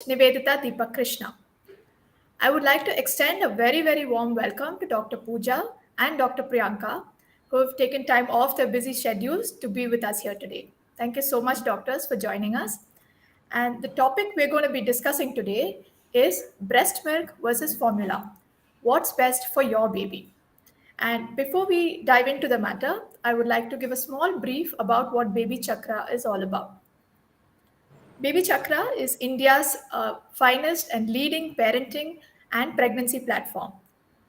Nivedita, Deepak, Krishna. I would like to extend a very warm welcome to Dr. Pooja and Dr. Priyanka, who have taken time off their busy schedules to be with us here today. Thank you so much, doctors, for joining us. And the topic we're going to be discussing today is breast milk versus formula. What's best for your baby? And before we dive into the matter, I would like to give a small brief about what BabyChakra is all about. BabyChakra is India's finest and leading parenting and pregnancy platform.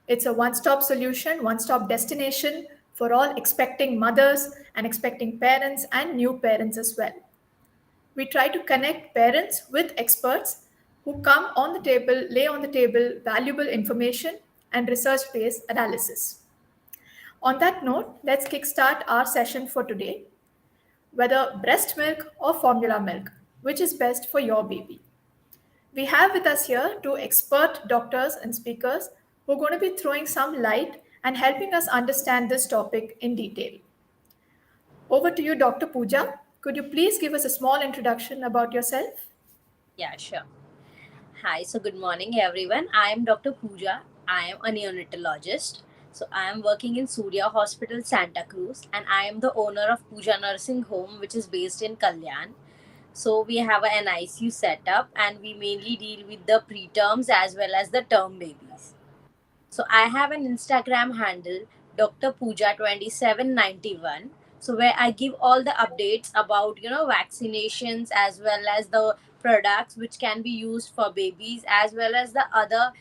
It's a one stop solution, one stop destination for all expecting mothers and expecting parents and new parents as well. We try to connect parents with experts who come on the table, lay on the table valuable information and research based analysis. On that note, let's kickstart our session for today. Whether breast milk or formula milk, which is best for your baby? We have with us here two expert doctors and speakers who are going to be throwing some light and helping us understand this topic in detail. Over to you, Dr. Pooja. Could you please give us a small introduction about yourself? Yeah, sure. Hi, so good morning, everyone. I am Dr. Pooja. I am a neonatologist. So, I am working in Surya Hospital, Santa Cruz, and I am the owner of Pooja Nursing Home, which is based in Kalyan. So, we have an NICU setup, and we mainly deal with the preterms as well as the term babies. So I have an Instagram handle, Dr. Pooja 2791. So where I give all the updates about vaccinations as well as the products which can be used for babies as well as the other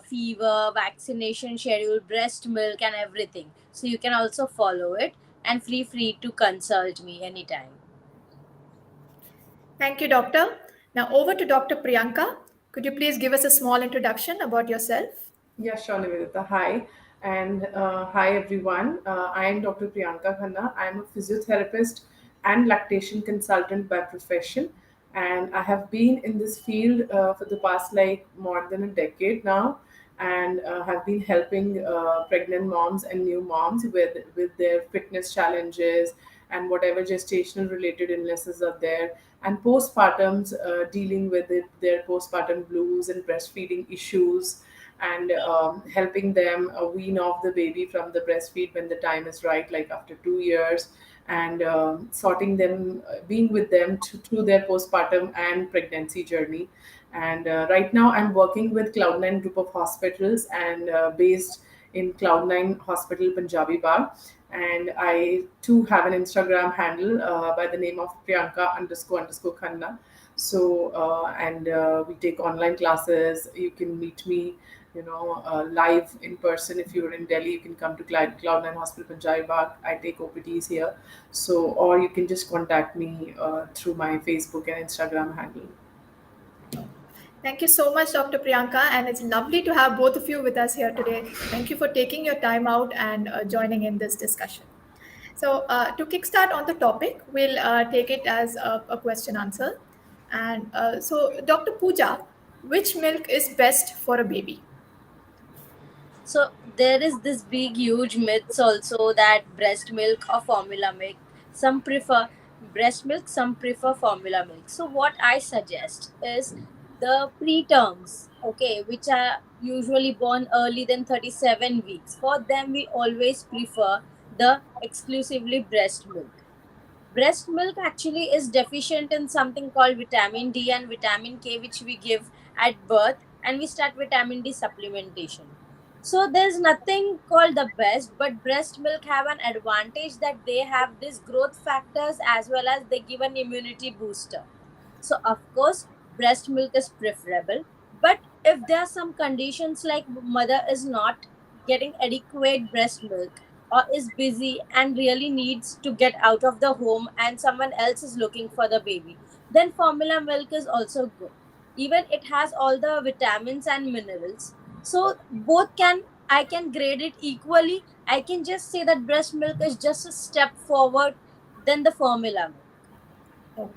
fever vaccination schedule, breast milk and everything. So you can also follow it and free to consult me anytime. Thank you, Doctor. Now over to Dr. Priyanka. Could you please give us a small introduction about yourself? Yeah, sure, Nivedita. Hi, and hi everyone. I am Dr. Priyanka Khanna. I am a physiotherapist and lactation consultant by profession, and I have been in this field for the past like more than a decade now, and have been helping pregnant moms and new moms with their fitness challenges and whatever gestational related illnesses are there, and postpartums dealing with their postpartum blues and breastfeeding issues and helping them wean off the baby from the breastfeed when the time is right, like after 2 years, and sorting them, being with them through their postpartum and pregnancy journey. And right now, I'm working with Cloud9 Group of Hospitals and based in Cloud9 Hospital, Punjabi Bagh. And I too have an Instagram handle by the name of Priyanka __ Khanna. So, and we take online classes. You can meet me live in person. If you're in Delhi, you can come to Cloud9 Hospital Punjabi Bagh. I take OPTs here. So, or you can just contact me through my Facebook and Instagram handle. Thank you so much, Dr. Priyanka, and it's lovely to have both of you with us here today. Thank you for taking your time out and joining in this discussion. So, to kickstart on the topic, we'll take it as a question answer. And so, Dr. Pooja, which milk is best for a baby? So there is this big, huge myths also that breast milk or formula milk. Some prefer breast milk, some prefer formula milk. So what I suggest is the preterms, okay, which are usually born early than 37 weeks. For them, we always prefer the exclusively breast milk. Breast milk actually is deficient in something called vitamin D and vitamin K, which we give at birth, and we start vitamin D supplementation. So there's nothing called the best, but breast milk have an advantage that they have these growth factors as well as they give an immunity booster. So of course, breast milk is preferable, but if there are some conditions like mother is not getting adequate breast milk or is busy and really needs to get out of the home and someone else is looking for the baby, then formula milk is also good. Even it has all the vitamins and minerals. So both can, I can grade it equally. I can just say that breast milk is just a step forward than the formula milk.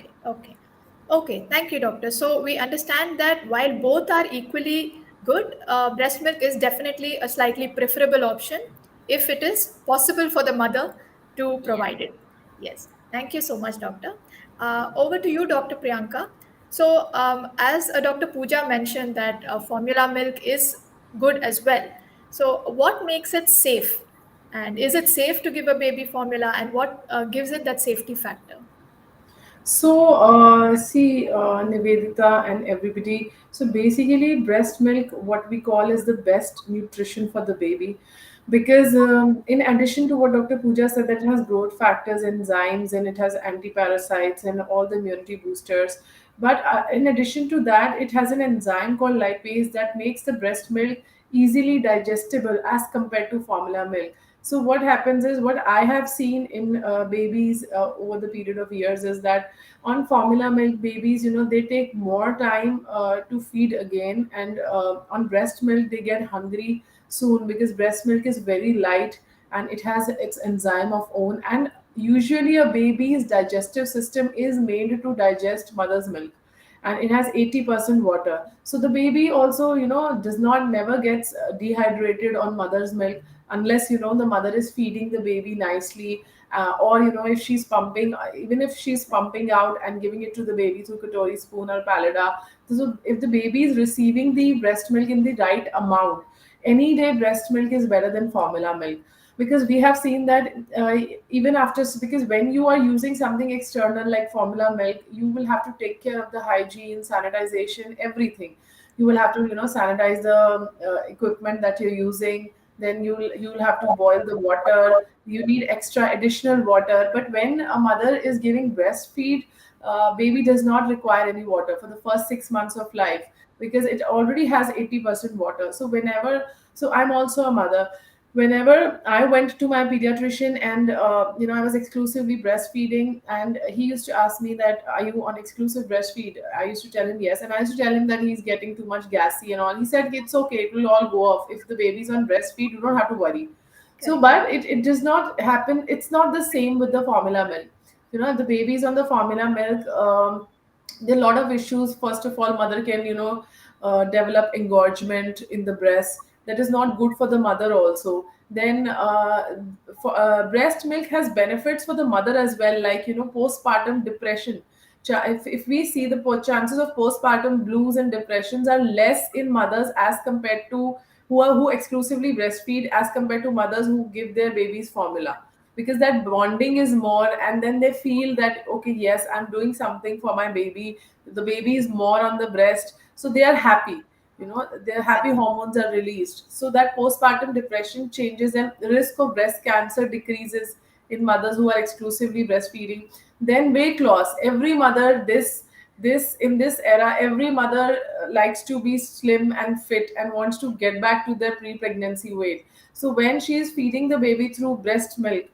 Okay. Thank you, doctor. So we understand that while both are equally good, breast milk is definitely a slightly preferable option if it is possible for the mother to Yeah. provide it. Yes. Thank you so much, doctor. Over to you, Dr. Priyanka. So, as Dr. Pooja mentioned, that formula milk is good as well. So, what makes it safe? And is it safe to give a baby formula? And what gives it that safety factor? So, see, Nivedita and everybody. So, basically, breast milk, what we call is the best nutrition for the baby. Because, in addition to what Dr. Pooja said, that it has growth factors, enzymes, and it has anti-parasites and all the immunity boosters. But in addition to that, it has an enzyme called lipase that makes the breast milk easily digestible as compared to formula milk. So what happens is, what I have seen in babies over the period of years is that on formula milk babies, they take more time to feed again, and on breast milk they get hungry soon because breast milk is very light and it has its enzyme of own, and usually a baby's digestive system is made to digest mother's milk, and it has 80% water. So the baby also, does not never gets dehydrated on mother's milk unless, the mother is feeding the baby nicely, or, if she's pumping, even if she's pumping out and giving it to the baby through katori spoon or palada. So if the baby is receiving the breast milk in the right amount, any day breast milk is better than formula milk, because we have seen that even after, because when you are using something external like formula milk, you will have to take care of the hygiene, sanitization, everything. You will have to, sanitize the equipment that you're using. Then you'll have to boil the water. You need extra additional water. But when a mother is giving breastfeed, baby does not require any water for the first 6 months of life, because it already has 80% water. So I'm also a mother. Whenever I went to my pediatrician, and I was exclusively breastfeeding, and he used to ask me that, are you on exclusive breastfeed? I used to tell him yes, and I used to tell him that he's getting too much gassy and all. He said it's okay, it will all go off. If the baby's on breastfeed, you don't have to worry. So, Correct. but it does not happen. It's not the same with the formula milk. If the baby's on the formula milk, there are a lot of issues. First of all, mother can, develop engorgement in the breast. That is not good for the mother also. Then breast milk has benefits for the mother as well, like, postpartum depression. If we see the chances of postpartum blues and depressions are less in mothers as compared to who exclusively breastfeed, as compared to mothers who give their babies formula, because that bonding is more, and then they feel that, okay, yes, I'm doing something for my baby. The baby is more on the breast, so they are happy. Their happy hormones are released, so that postpartum depression changes, and the risk of breast cancer decreases in mothers who are exclusively breastfeeding. Then weight loss. Every mother, this in this era, every mother likes to be slim and fit and wants to get back to their pre-pregnancy weight. So when she is feeding the baby through breast milk,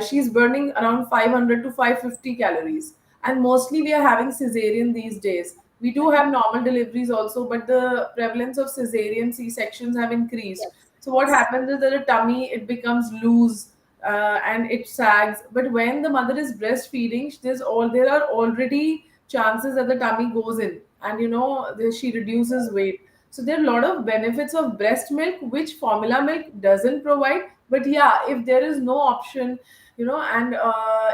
she's burning around 500 to 550 calories. And mostly we are having cesarean these days. We do have normal deliveries also, but the prevalence of cesarean C-sections have increased. Yes. So what happens is that the tummy, it becomes loose, and it sags. But when the mother is breastfeeding, there are already chances that the tummy goes in, and she reduces weight. So there are a lot of benefits of breast milk which formula milk doesn't provide. But yeah, if there is no option, and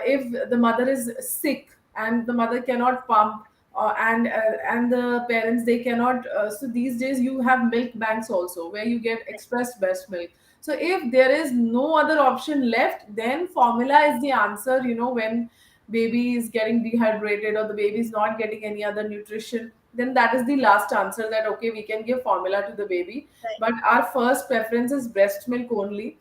if the mother is sick and the mother cannot pump, and the parents, they cannot, so these days you have milk banks also where you get express breast milk. So if there is no other option left, then formula is the answer. When baby is getting dehydrated or the baby is not getting any other nutrition, then that is the last answer, that okay, we can give formula to the baby. Right. But our first preference is breast milk only.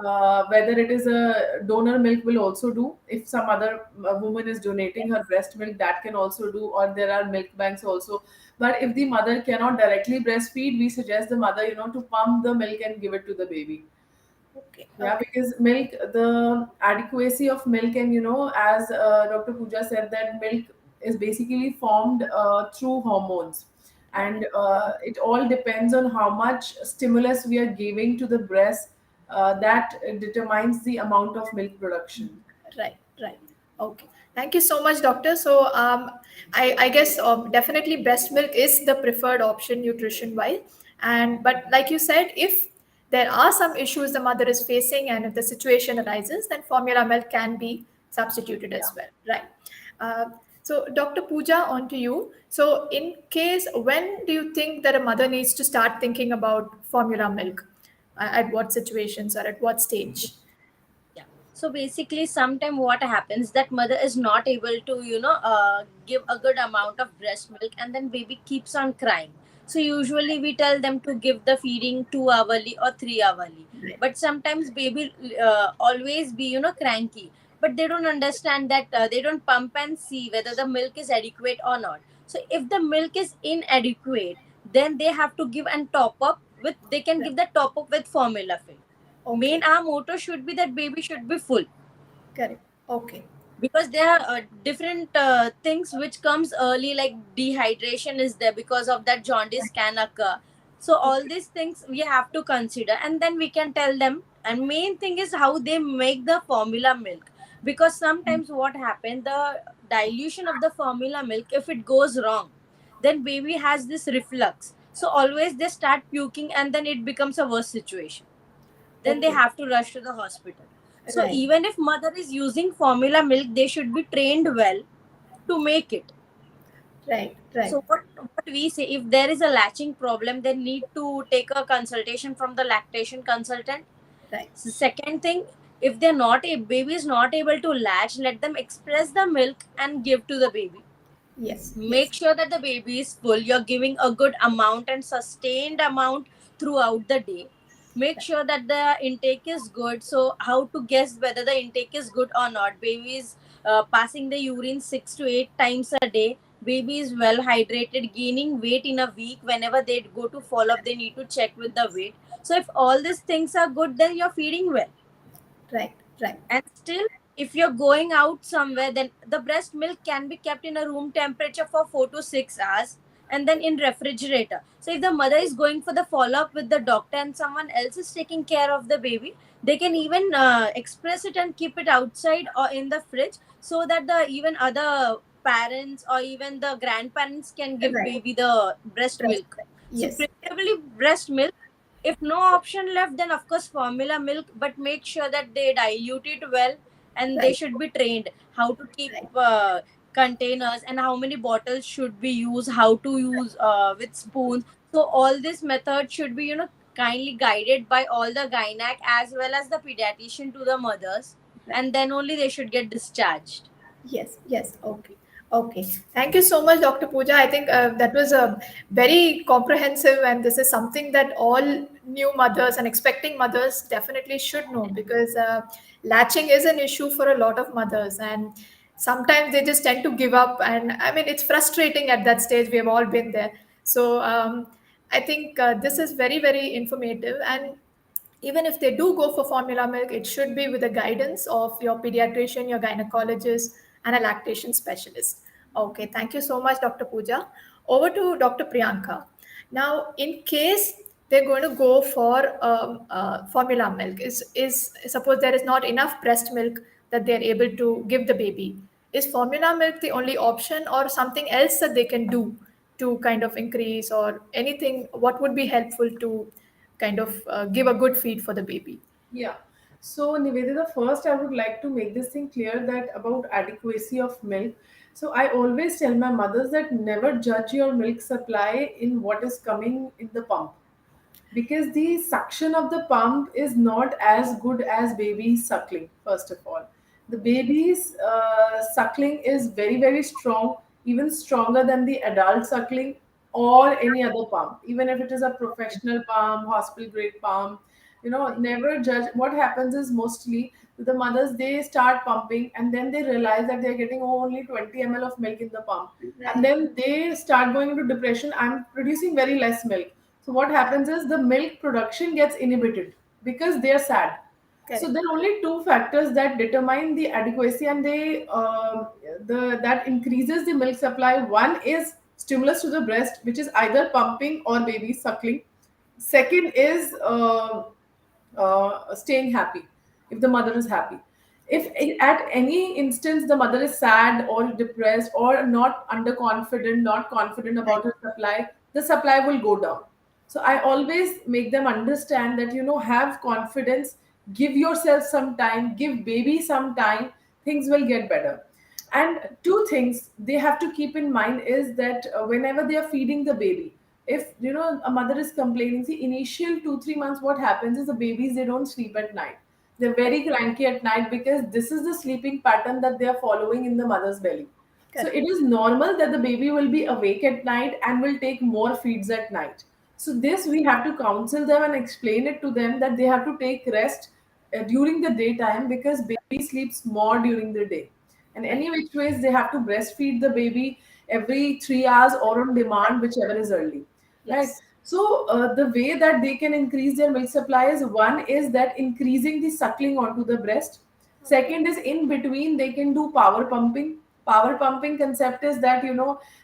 Whether it is a donor milk will also do. If some other woman is donating her breast milk, that can also do, or there are milk banks also. But if the mother cannot directly breastfeed, we suggest the mother, to pump the milk and give it to the baby. Okay. Yeah, Okay. because milk, the adequacy of milk, and as Dr. Pooja said, that milk is basically formed through hormones, and it all depends on how much stimulus we are giving to the breast. That determines the amount of milk production. Right, right. Okay. Thank you so much, doctor. So, I guess definitely breast milk is the preferred option nutrition wise. And but like you said, if there are some issues the mother is facing, and if the situation arises, then formula milk can be substituted as Yeah. well. Right. Uh, So, Dr. Pooja, on to you. So, in case, when do you think that a mother needs to start thinking about formula milk? At what situations or at what stage? Yeah. So basically, sometime what happens that mother is not able to, give a good amount of breast milk, and then baby keeps on crying. So usually we tell them to give the feeding 2 hourly or 3 hourly. Right. But sometimes baby always be, cranky. But they don't understand that they don't pump and see whether the milk is adequate or not. So if the milk is inadequate, then they have to give and top up with. They can Right. give the top up with formula fill. Main Okay. our motto should be that baby should be full, Correct. Okay. because there are different things which comes early, like dehydration is there, because of that jaundice can occur. So all Okay. these things we have to consider, and then we can tell them. And main thing is how they make the formula milk, because sometimes what happen, the dilution of the formula milk, if it goes wrong, then baby has this reflux, so always they start puking, and then it becomes a worse situation. Then they Okay. have to rush to the hospital. So Right. even if mother is using formula milk, they should be trained well to make it. Right. Right. So what we say, if there is a latching problem, they need to take a consultation from the lactation consultant. Right. So second thing, if they're not a baby is not able to latch, let them express the milk and give to the baby. Yes. Yes. Make sure that the baby is full, you're giving a good amount and sustained amount throughout the day. Make Right. sure that the intake is good. So how to guess whether the intake is good or not? Baby is passing the urine 6 to 8 times a day. Baby is well hydrated, gaining weight in a week. Whenever they go to follow up, they need to check with the weight. So if all these things are good, then you're feeding well. Right. Right. And still, if you're going out somewhere, then the breast milk can be kept in a room temperature for 4 to 6 hours, and then in refrigerator. So if the mother is going for the follow up with the doctor and someone else is taking care of the baby, they can even express it and keep it outside or in the fridge, so that the even other parents or even the grandparents can give Right. baby the breast Breast milk. milk. So Yes. preferably breast milk. If no option left, then of course formula milk, but make sure that they dilute it well, and they Right. should be trained how to keep Right. containers, and how many bottles should be used, how to use with spoons. So all this method should be, kindly guided by all the gynac as well as the pediatrician to the mothers, Right. and then only they should get discharged. Yes, yes. Okay. Okay. Thank you so much, Dr. Pooja. I think that was a very comprehensive, and this is something that all new mothers and expecting mothers definitely should know, because latching is an issue for a lot of mothers, and sometimes they just tend to give up. And I mean, it's frustrating at that stage. We have all been there. So I think this is very, very informative. And even if they do go for formula milk, it should be with the guidance of your pediatrician, your gynecologist, and a lactation specialist. Okay, thank you so much, Dr. Pooja. Over to Dr. Priyanka. Now, in case they're going to go for formula milk, is suppose there is not enough breast milk that they're able to give the baby. Is formula milk the only option, or something else that they can do to kind of increase, or anything? What would be helpful to kind of give a good feed for the baby? Yeah. So, Nivedita, first I would like to make this thing clear that about adequacy of milk. So, I always tell my mothers that never judge your milk supply in what is coming in the pump, because the suction of the pump is not as good as baby suckling. First of all, the baby's suckling is very, very strong, even stronger than the adult suckling or any other pump, even if it is a professional pump, hospital grade pump. Right, Never judge. What happens is mostly the mothers, they start pumping and then they realize that they're getting only 20 ml of milk in the pump, and right, then they start going into depression. I'm producing very less milk. So what happens is the milk production gets inhibited because they're sad. So correct, there are only two factors that determine the adequacy, and the that increases the milk supply. One is stimulus to the breast, which is either pumping or baby suckling. Second is staying happy, if the mother is happy. If yes, at any instance the mother is sad or depressed or not underconfident, not confident right, about her supply, the supply will go down. So I always make them understand that, have confidence, give yourself some time, give baby some time, things will get better. And two things they have to keep in mind is that whenever they are feeding the baby, if a mother is complaining, see, initial 2 3 months, what happens is the babies, they don't sleep at night. They're very cranky at night because this is the sleeping pattern that they are following in the mother's belly. So Correct. it is normal that the baby will be awake at night and will take more feeds at night. So this we have to counsel them and explain it to them that they have to take rest during the daytime, because baby sleeps more during the day. And Right. any which ways they have to breastfeed the baby every 3 hours or on Right. demand, whichever is early, right? Yes. So the way that they can increase their milk supply is, one is that increasing the suckling onto the breast. Okay. Second is, in between they can do power pumping. Power pumping concept is that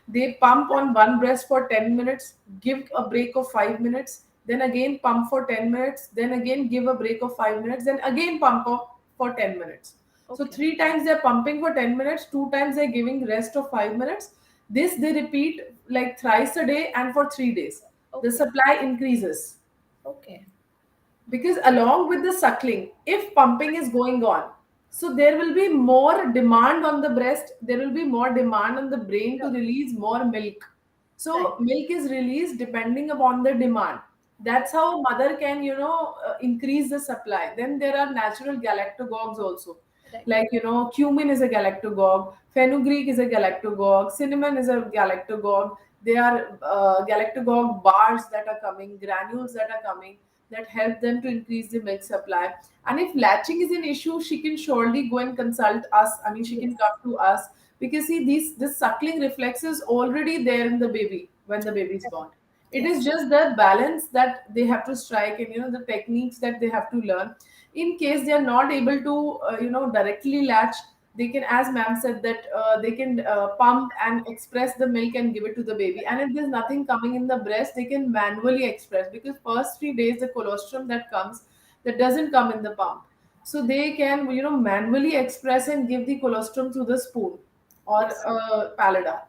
they pump on one breast for 10 minutes, give a break of 5 minutes, then again pump for 10 minutes, then again give a break of 5 minutes, then again pump up for 10 minutes. So Okay. three times they're pumping for 10 minutes, two times they're giving rest of 5 minutes. This they repeat like thrice a day and for 3 days. The Okay. supply increases, Okay. because along with the suckling, if pumping is going on, so there will be more demand on the breast, there will be more demand on the brain to Sure. release more milk. Right. So milk is released depending upon the demand. That's how mother can increase the supply. Then there are natural galactagogues also, Right. like cumin is a galactogog, fenugreek is a galactogog, cinnamon is a galactogog. There are galactogog bars that are coming, granules that are coming, that help them to increase the milk supply. And if latching is an issue, she can surely go and consult us. I mean, she can Yes. come to us, because see, this suckling reflex is already there in the baby when the baby is born. It is Yes. just the balance that they have to strike, and the techniques that they have to learn. In case they are not able to directly latch, they can, as ma'am said, that they can pump and express the milk and give it to the baby. And if there's nothing coming in the breast, they can manually express, because first 3 days the colostrum that comes, that doesn't come in the pump. So they can manually express and give the colostrum through the spoon or Yes. pallida,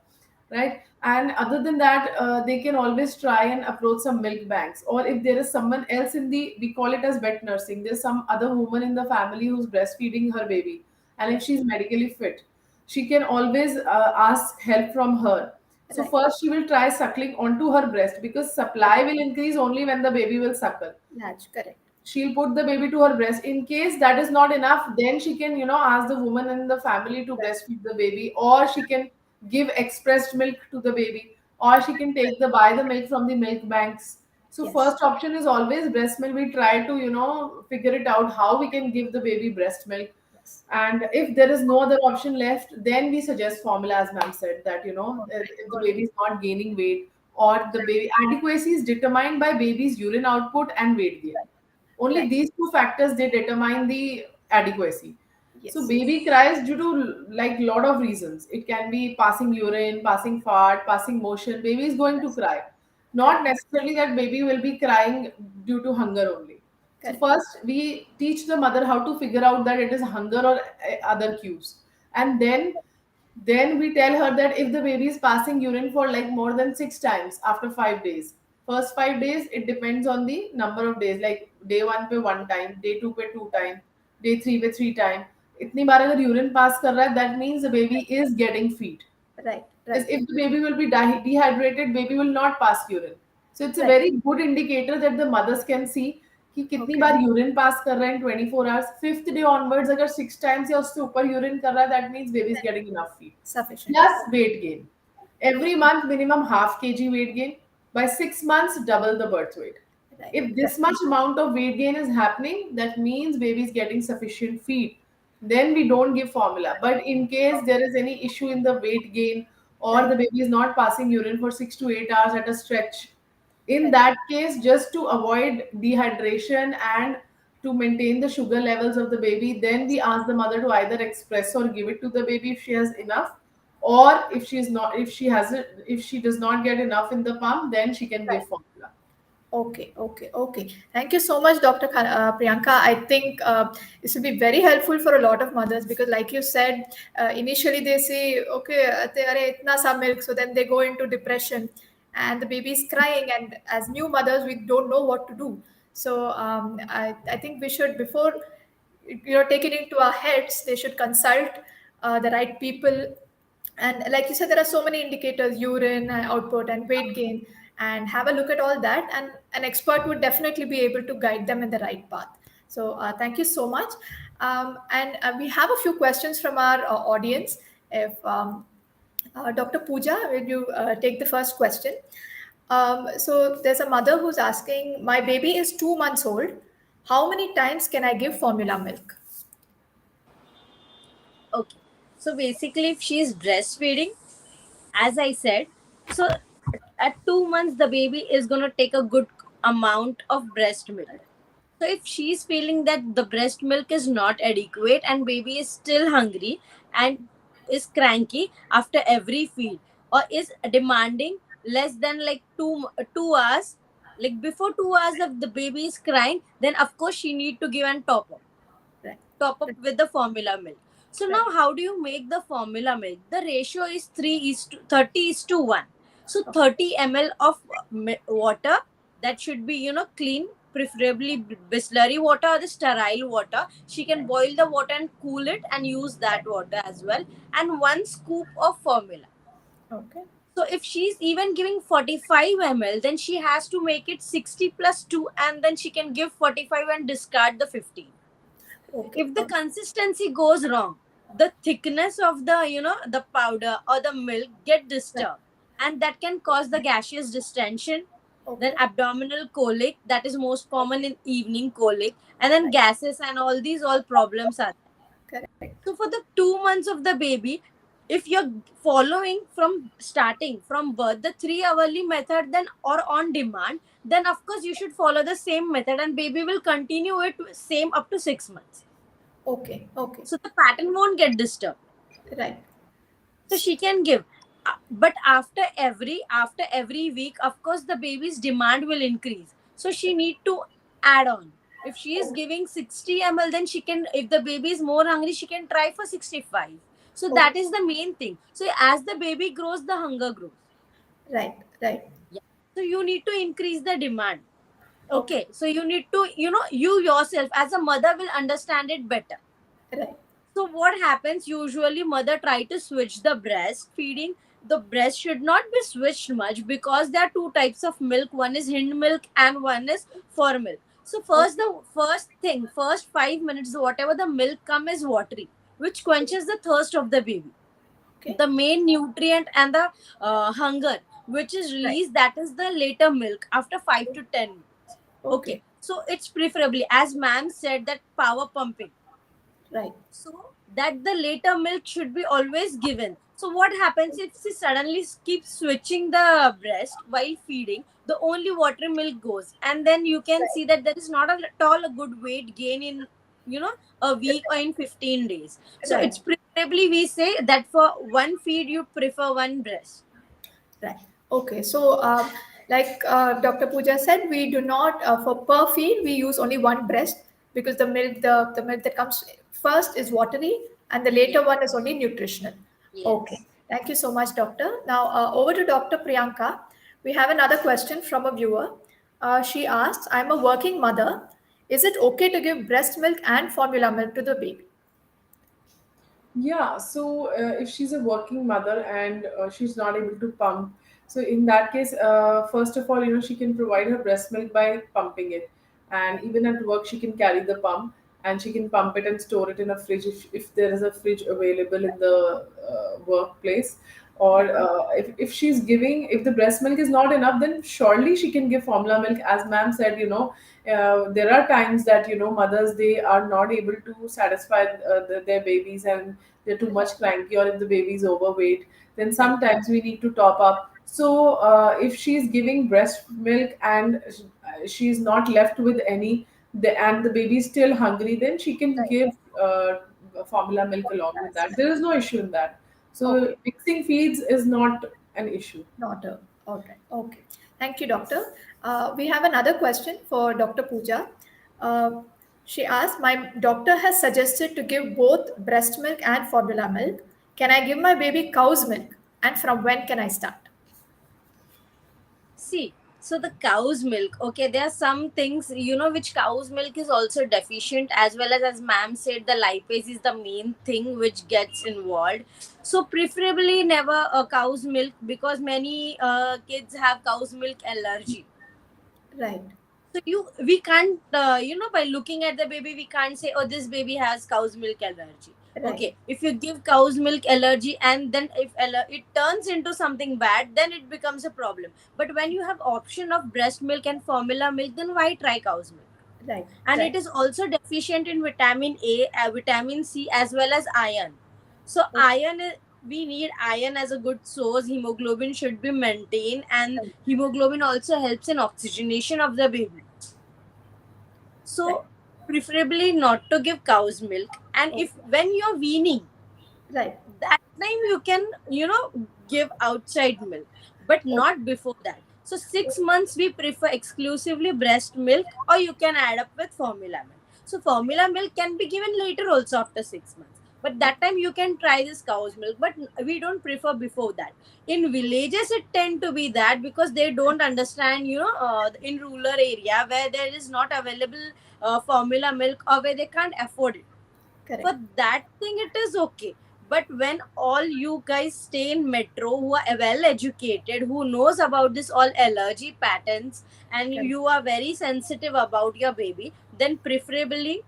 right? And other than that, they can always try and approach some milk banks, or if there is someone else in the, we call it as wet nursing, there's some other woman in the family who's breastfeeding her baby, and if Right. she's medically fit, she can always ask help from her. So Right. first she will try suckling onto her breast, because supply will increase only when the baby will suckle. Latch. Correct. She'll put the baby to her breast. In case that is not enough, then she can ask the woman in the family to Right. breastfeed the baby, or she can give expressed milk to the baby, or she can take the buy the milk from the milk banks. So Yes. first option is always breast milk. We try to figure it out how we can give the baby breast milk. Yes. And if there is no other option left, then we suggest formula, as ma'am said, that Okay. if the Got it. baby is not gaining weight, or the baby adequacy is determined by baby's urine output and weight gain. Right. Only Right. these two factors, they determine the adequacy. So Yes. baby cries due to like lot of reasons. It can be passing urine, passing fart, passing motion. Baby is going to Yes. cry. Not Correct. necessarily that baby will be crying due to hunger only. So Correct. first we teach the mother how to figure out that it is hunger or other cues. And then we tell her that if the baby is passing urine for like more than 6 times after 5 days, first 5 days it depends on the number of days. Like day one पे one time, day two पे two time, day three पे three time. इतनी बार अगर urine pass कर रहा है, that means the baby is getting feed. Right. Because Right. if the baby will be dehydrated, baby will not pass urine. So it's a Right. very good indicator that the mothers can see कि कितनी Okay. बार urine pass कर रहा है इन 24 hours. Fifth day onwards अगर 6 times या उससे ऊपर urine कर रहा है, that means baby is getting enough feed. Sufficient. Plus weight gain. Every month, minimum half kg weight gain. By 6 months, double the birth weight. Right. If Right. this much amount of weight gain is happening, that means baby is getting sufficient feed. Then we don't give formula. But in case there is any issue in the weight gain, or Right. the baby is not passing urine for 6 to 8 hours at a stretch, in Right. that case, just to avoid dehydration and to maintain the sugar levels of the baby, then we ask the mother to either express or give it to the baby if she has enough, or if she is not, if she has it, if she does not get enough in the pump, then she can Right. give formula. Okay, okay, okay. Thank you so much, Dr. Priyanka. I think this will be very helpful for a lot of mothers because, like you said, initially they say, okay, itna sa milk, so then they go into depression and the baby is crying. And as new mothers, we don't know what to do. So I think we should, before take it into our heads, they should consult the right people. And like you said, there are so many indicators: urine output and weight gain, and have a look at all that, and an expert would definitely be able to guide them in the right path. So thank you so much. And we have a few questions from our audience. If Dr. Pooja, will you take the first question? So there's a mother who's asking, my baby is 2 months old. How many times can I give formula milk? Okay. So basically, if she is breastfeeding, as I said, so at 2 months, the baby is going to take a good amount of breast milk. So if she's feeling that the breast milk is not adequate and baby is still hungry and is cranky after every feed, or is demanding less than like 2 hours, like before 2 hours of the baby is crying, then of course she need to give and Right, top up right, with the formula milk. So right. now how do you make the formula milk? The ratio is 3 is to 30 is to 1. So Okay, 30 ml of water, that should be clean, preferably Bisleri water or the sterile water. She can right. boil the water and cool it and use that water as well, and 1 scoop of formula. Okay, So if she's even giving 45 ml, then she has to make it 60 plus 2, and then she can give 45 and discard the 15. okay, If the okay. consistency goes wrong, the thickness of the powder or the milk get Right. disturbed, and that can cause the gaseous distension, then Okay, abdominal colic, that is most common in evening colic, and then right. gases, and all problems are there. Correct. So for the 2 months of the baby, if you're following from starting from birth the 3 hourly method, then or on demand, then of course you should follow the same method, and baby will continue it same up to 6 months. Okay, okay. So the pattern won't get disturbed. Right. So she can give. But after every week, of course the baby's demand will increase, so she need to add on. If she is Okay, giving 60 ml, then she can, if the baby is more hungry, she can try for 65. So okay. that is the main thing. So as the baby grows, the hunger grows. Right, right. Yeah. So you need to increase the demand. Okay, Okay, so you need to, you yourself as a mother will understand it better. right, So what happens, usually mother try to switch the breastfeeding. The breast should not be switched much because there are two types of milk. One is hind milk and one is fore milk. So okay, first 5 minutes, whatever the milk come is watery, which quenches the thirst of the baby. okay. The main nutrient and the hunger which is Right. released, that is the later milk after 5 to 10 minutes. Okay, Okay, so it's preferably, as ma'am said, that power pumping, right, so that the later milk should be always given. So what happens if she suddenly keeps switching the breast while feeding, the only water milk goes, and then you can right, see that there is not at all a good weight gain in a week or in 15 days. So right, it's preferably, we say that for one feed you prefer one breast. right. Okay, so like Dr. Pooja said, we do not for per feed we use only one breast, because the milk that comes first is watery, and the Yes. later one is only nutritional. Okay, Yes. thank you so much, doctor. Now over to Dr. Priyanka. We have another question from a viewer. She asks, I'm a working mother. Is it okay to give breast milk and formula milk to the baby? Yeah, so if she's a working mother and she's not able to pump, so in that case, first of all, she can provide her breast milk by pumping it, and even at work, she can carry the pump and she can pump it and store it in a fridge if there is a fridge available in the workplace. Or if she's giving, if the breast milk is not enough, then surely she can give formula milk. As ma'am said, there are times that mothers, they are not able to satisfy their babies, and they're too much cranky, or if the baby is overweight, then Right, sometimes we need to top up. So if she's giving breast milk and she's not left with any, and the baby is still hungry, then she can right. give formula milk along with Yes. that. There is no issue in that. So Okay. mixing feeds is not an issue. Not a, all right. Okay. Thank you, doctor. We have another question for Dr. Pooja. Uh, she asked, my doctor has suggested to give both breast milk and formula milk. Can I give my baby cow's milk? And from when can I start? See, So the cow's milk, okay, there are some things, which cow's milk is also deficient, as well as ma'am said, the lipase is the main thing which gets involved. So preferably never a cow's milk, because many kids have cow's milk allergy. Right. So we can't, by looking at the baby, we can't say, oh, this baby has cow's milk allergy. Right. Okay, if you give cow's milk allergy, and then if it turns into something bad, then it becomes a problem. But when you have option of breast milk and formula milk, then why try cow's milk? Right. And it Right. is also deficient in vitamin A, vitamin C, as well as iron. So Okay. we need iron as a good source. Hemoglobin should be maintained, and Right. hemoglobin also helps in oxygenation of the baby. Right. So preferably not to give cow's milk. And if Okay. when you're weaning, Right. that time you can, give outside milk, but Okay. not before that. So 6 months we prefer exclusively breast milk, or you can add up with formula milk. So formula milk can be given later also after 6 months, but that time you can try this cow's milk, but we don't prefer before that. In villages it tend to be that, because they don't understand, in rural area where there is not available formula milk, or where they can't afford it. For Correct. that thing it is okay. But when all you guys stay in metro, who are well educated, who knows about this all allergy patterns, and Correct. you are very sensitive about your baby, then preferably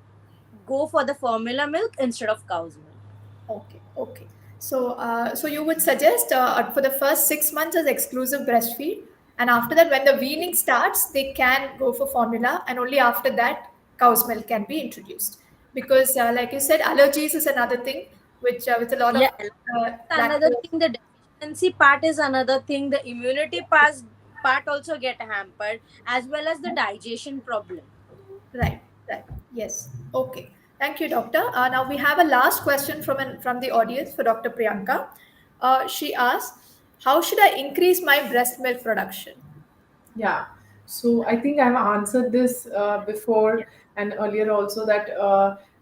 go for the formula milk instead of cow's milk. Okay, okay. So you would suggest for the first 6 months as exclusive breastfeed, and after that, when the weaning starts, they can go for formula, and only after that, cow's milk can be introduced. Because, like you said, allergies is another thing, which with a lot of Yeah, another lactose. thing, the deficiency part is another thing, the immunity part also get hampered, as well as the digestion problem. Right, right. Yes. Okay. Thank you, doctor. Now we have a last question from the audience for Dr. Priyanka. She asks, "How should I increase my breast milk production?" Yeah. So I think I've answered this Yeah. before and earlier also, that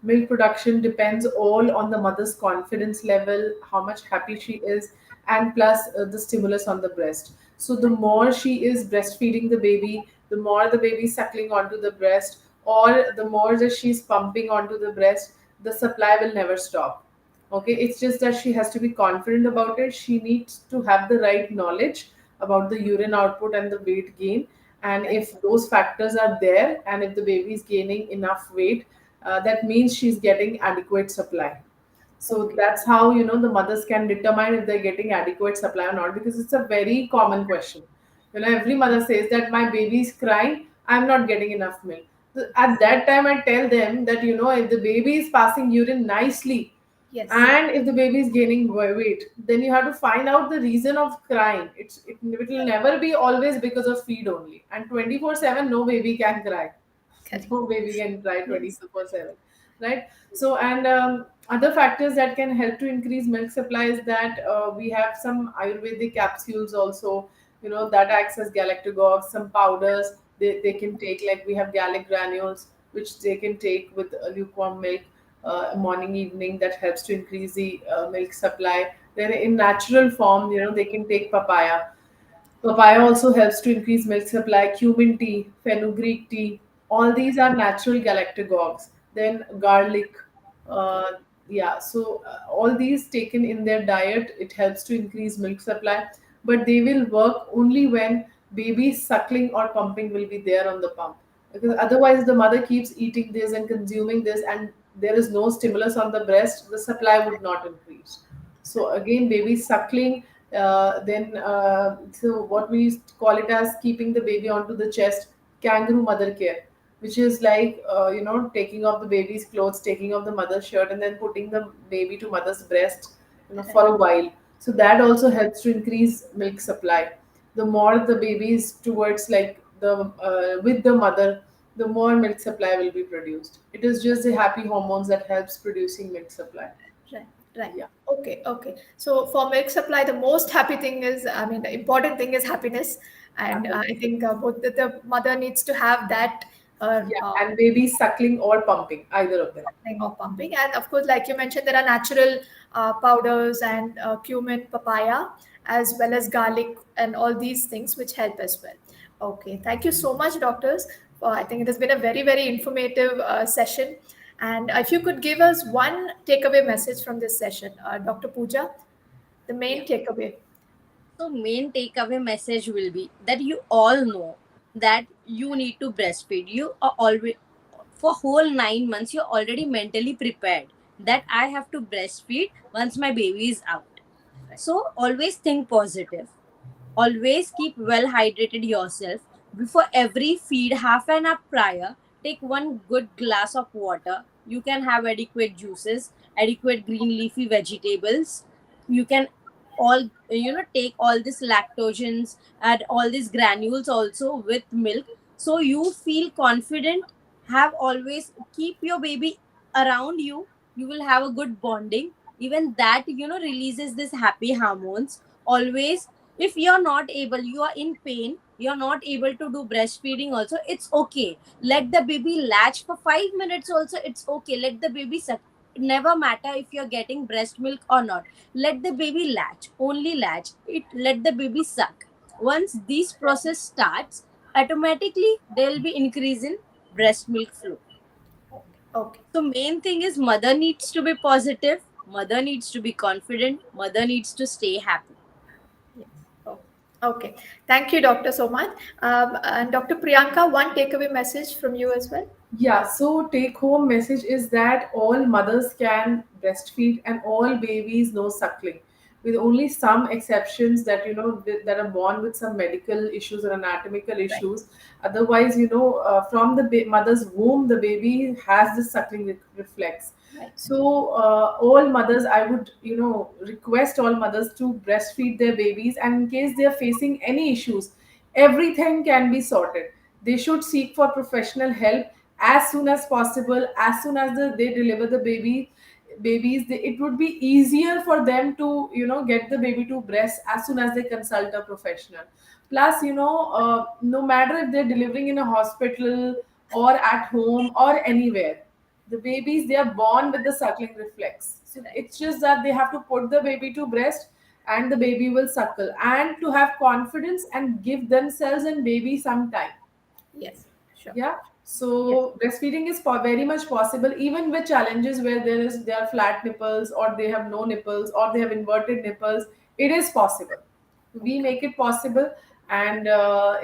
milk production depends all on the mother's confidence level, how much happy she is, and plus the stimulus on the breast. So the more she is breastfeeding the baby, the more the baby is suckling onto the breast, or the more that she's pumping onto the breast, the supply will never stop. Okay, it's just that she has to be confident about it. She needs to have the right knowledge about the urine output and the weight gain. And Right. if those factors are there, and if the baby is gaining enough weight, that means she's getting adequate supply. So Okay. that's how, the mothers can determine if they're getting adequate supply or not, because it's a very common question. Every mother says that my baby is crying, I'm not getting enough milk. So at that time, I tell them that, if the baby is passing urine nicely, Yes. and if the baby is gaining weight, then you have to find out the reason of crying. It will never be always because of feed only. And 24/7, no baby can cry. Correct. No baby can cry Yes. 24/7, right? So, and other factors that can help to increase milk supply is that we have some Ayurvedic capsules also, that acts as galactagogues, some powders they can take, like we have gallic granules, which they can take with lukewarm milk morning, evening, that helps to increase the milk supply. Then in natural form, they can take papaya. Papaya also helps to increase milk supply. Cumin tea, fenugreek tea, all these are natural galactagogues. Then garlic, Okay. uh, yeah. So all these taken in their diet, it helps to increase milk supply. But they will work only when baby suckling or pumping will be there on the pump. Because otherwise, the mother keeps eating this and consuming this, and there is no stimulus on the breast, the supply would not increase. So again, baby suckling, then so what we used to call it as keeping the baby onto the chest, kangaroo mother care, which is like taking off the baby's clothes, taking off the mother's shirt, and then putting the baby to mother's breast, Right. for a while. So that also helps to increase milk supply. The more the baby is towards, like, the with the mother, the more milk supply will be produced. It is just the happy hormones that helps producing milk supply. Right. Right. Yeah. Okay. Okay. So for milk supply, the most happy thing is, I mean, the important thing is happiness, and I Happiness. think both the mother needs to have that. Yeah, and baby suckling or pumping, either of them. Thing of pumping. And of course, like you mentioned, there are natural powders and cumin, papaya, as well as garlic, and all these things which help as well. Okay, thank you so much, doctors. I think it has been a very, very informative session. And if you could give us one takeaway message from this session, Dr. Pooja, the Yeah. main takeaway. So main takeaway message will be that you all know that you need to breastfeed. You are already for whole 9 months. You're already mentally prepared that I have to breastfeed once my baby is out. Right. So always think positive. Always keep well hydrated yourself. Before every feed, half an hour prior, take one good glass of water. You can have adequate juices, adequate green leafy vegetables. You can all take all these lactogens, add all these granules also with milk, so you feel confident. Have always keep your baby around you. You will have a good bonding. Even that releases this happy hormones. Always, if you're not able, you are in pain, you're not able to do breastfeeding also, it's okay. Let the baby latch for 5 minutes also, it's okay. Let the baby suck. Never matter if you're getting breast milk or not. Let the baby latch, only latch it, let the baby suck. Once this process starts, automatically there will be increase in breast milk flow. Okay. So main thing is mother needs to be positive, mother needs to be confident, mother needs to stay happy. Yes. Oh, okay. Thank you, Doctor, so much. And Dr. Priyanka, one takeaway message from you as well. Yeah, so take home message is that all mothers can breastfeed and all babies know suckling, with only some exceptions that that are born with some medical issues or anatomical Right. issues. Otherwise, from the mother's womb, the baby has this suckling reflex. Right. So all mothers, I would request all mothers to breastfeed their babies, and in case they are facing any issues, everything can be sorted. They should seek for professional help as soon as possible. As soon as they deliver the babies, it would be easier for them to get the baby to breast as soon as they consult a professional. Plus, no matter if they're delivering in a hospital or at home or anywhere, the babies, they are born with the suckling reflex. So Right. it's just that they have to put the baby to breast and the baby will suckle, and to have confidence and give themselves and baby some time. Yes. Sure. Yeah. Yes. So breastfeeding is very much possible, even with challenges where there are flat nipples, or they have no nipples, or they have inverted nipples. It is possible. We Okay. make it possible, and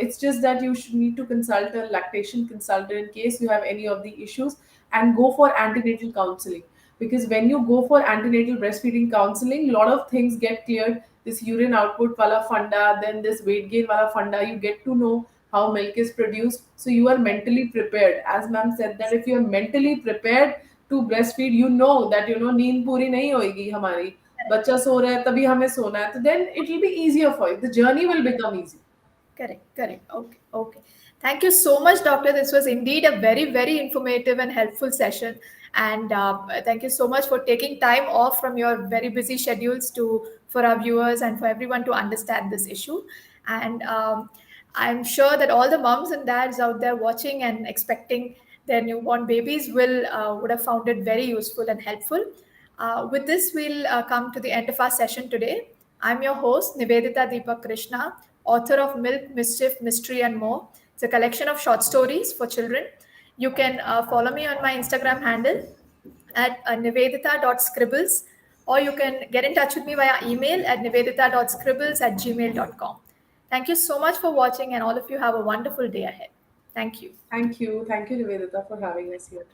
it's just that you should need to consult a lactation consultant in case you have any of the issues, and go for antenatal counseling. Because when you go for antenatal breastfeeding counseling, a lot of things get cleared. This urine output wala funda, then this weight gain wala funda, you get to know how milk is produced, so you are mentally prepared. As ma'am said, that if you are mentally prepared to breastfeed, that नींद पूरी नहीं होएगी हमारी, बच्चा सो रहा है तभी हमें सोना है, तो then it will be easier for you, the journey will become easy. Correct, correct. Okay, okay. Thank you so much, Doctor. This was indeed a very, very informative and helpful session. And thank you so much for taking time off from your very busy schedules to for our viewers and for everyone to understand this issue. And I'm sure that all the moms and dads out there watching and expecting their newborn babies will would have found it very useful and helpful. With this, we'll come to the end of our session today. I'm your host, Nivedita Deepak Krishna, author of Milk, Mischief, Mystery, and More. It's a collection of short stories for children. You can follow me on my Instagram handle at nivedita.scribbles, or you can get in touch with me via email at nivedita.scribbles@gmail.com. Thank you so much for watching, and all of you have a wonderful day ahead. Thank you. Thank you, Nivedita, for having us here.